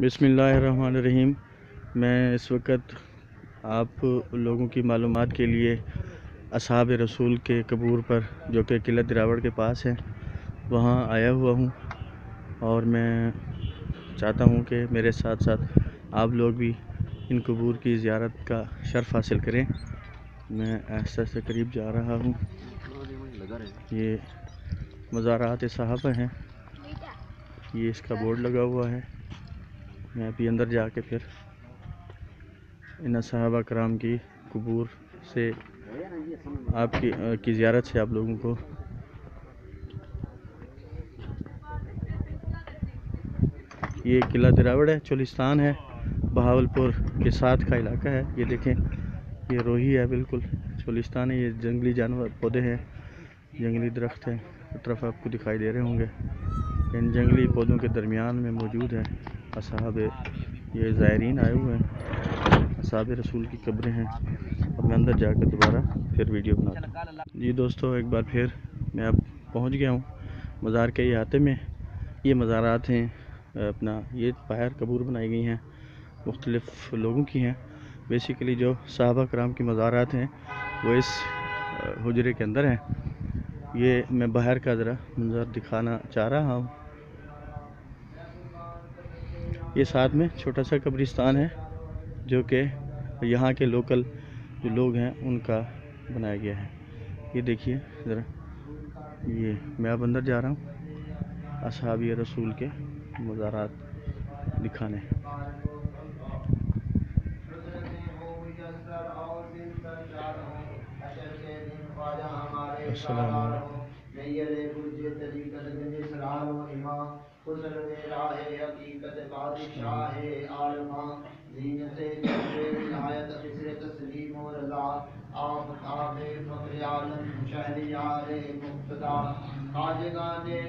بسم اللہ الرحمن الرحیم۔ میں اس وقت آپ لوگوں کی معلومات کے لیے اصحاب رسول کے قبور پر جو کہ قلعہ دراوڑ کے پاس ہے وہاں آیا ہوا ہوں، اور میں چاہتا ہوں کہ میرے ساتھ ساتھ آپ لوگ بھی ان قبور کی زیارت کا شرف حاصل کریں۔ میں آہستہ سے قریب جا رہا ہوں۔ یہ مزارات صحابہ ہیں، یہ اس کا بورڈ لگا ہوا ہے۔ میں ابھی اندر جا کے پھر ان صحابہ کرام کی قبور سے آپ کی زیارت سے آپ لوگوں کو یہ قلعہ دراوڑ ہے، چولستان ہے، بہاولپور کے ساتھ کا علاقہ ہے۔ یہ دیکھیں، یہ روہی ہے، بالکل چولستان ہے۔ یہ جنگلی جانور پودے ہیں، جنگلی درخت ہیں، طرف آپ کو دکھائی دے رہے ہوں گے۔ ان جنگلی پودوں کے درمیان میں موجود ہے اصحاب، یہ زائرین آئے ہوئے ہیں، اصحاب رسول کی قبریں ہیں۔ اب میں اندر جا کے دوبارہ پھر ویڈیو بناتا ہوں۔ جی دوستو، ایک بار پھر میں اب پہنچ گیا ہوں مزار کے احاطے میں۔ یہ مزارات ہیں اپنا، یہ باہر قبور بنائی گئی ہیں، مختلف لوگوں کی ہیں۔ بیسیکلی جو صحابہ کرام کی مزارات ہیں وہ اس حجرے کے اندر ہیں۔ یہ میں باہر کا ذرا منظر دکھانا چاہ رہا ہوں۔ یہ ساتھ میں چھوٹا سا قبرستان ہے جو کہ یہاں کے لوکل جو لوگ ہیں ان کا بنایا گیا ہے۔ یہ دیکھیے ذرا، یہ میں اب اندر جا رہا ہوں اصحاب رسول کے مزارات دکھانے۔ السلام علیکم۔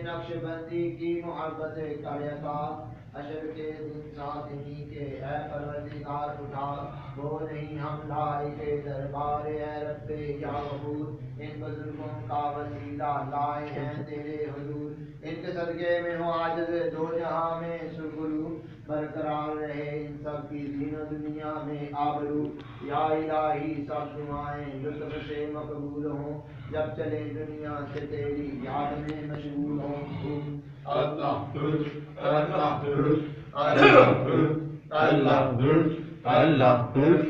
نقش بندی کی محبت کریتا، حشر کے دن ساتھی کے اے پروردگار اٹھا، وہ نہیں ہم لائے دربار اے رب یا غفور، ان بزرگوں کا وسیلہ لائے ہیں تیرے حضور، ان کے صدقے میں ہو عاجز دو جہاں میں سرگرو، برقرار رہے ان سب کی دین و دنیا میں آبرو، یا الہی سب دعائیں لطف سے مقبول ہوں، جب چلے دنیا سے تیری یاد میں مشغول ہوں۔ اللہ اللہ اللہ اللہ اللہ اللہ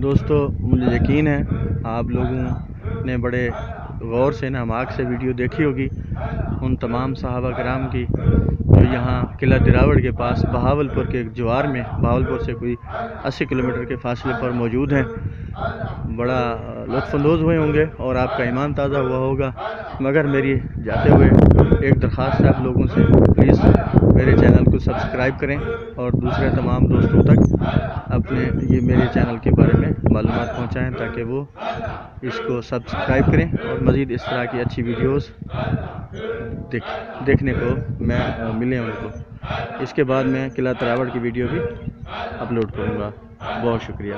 دوستو، مجھے یقین ہے آپ لوگوں نے بڑے غور سے ناماک سے ویڈیو دیکھی ہوگی ان تمام صحابہ کرام کی جو یہاں قلعہ دراوڑ کے پاس بہاولپور کے جوار میں، بہاولپور سے کوئی 80 کلومیٹر کے فاصلے پر موجود ہیں۔ بڑا لطف اندوز ہوئے ہوں گے اور آپ کا ایمان تازہ ہوا ہوگا. مگر میری جاتے ہوئے ایک درخواست ہے آپ لوگوں سے، پلیز میرے چینل کو سبسکرائب کریں اور دوسرے تمام دوستوں تک اپنے یہ میرے چینل کے بارے میں معلومات پہنچائیں تاکہ وہ اس کو سبسکرائب کریں اور مزید اس طرح کی اچھی ویڈیوز دیکھنے کو ملیں ان کو. اس کے بعد میں قلعہ تراوڑ کی ویڈیو بھی اپلوڈ کروں گا. بہت شکریہ.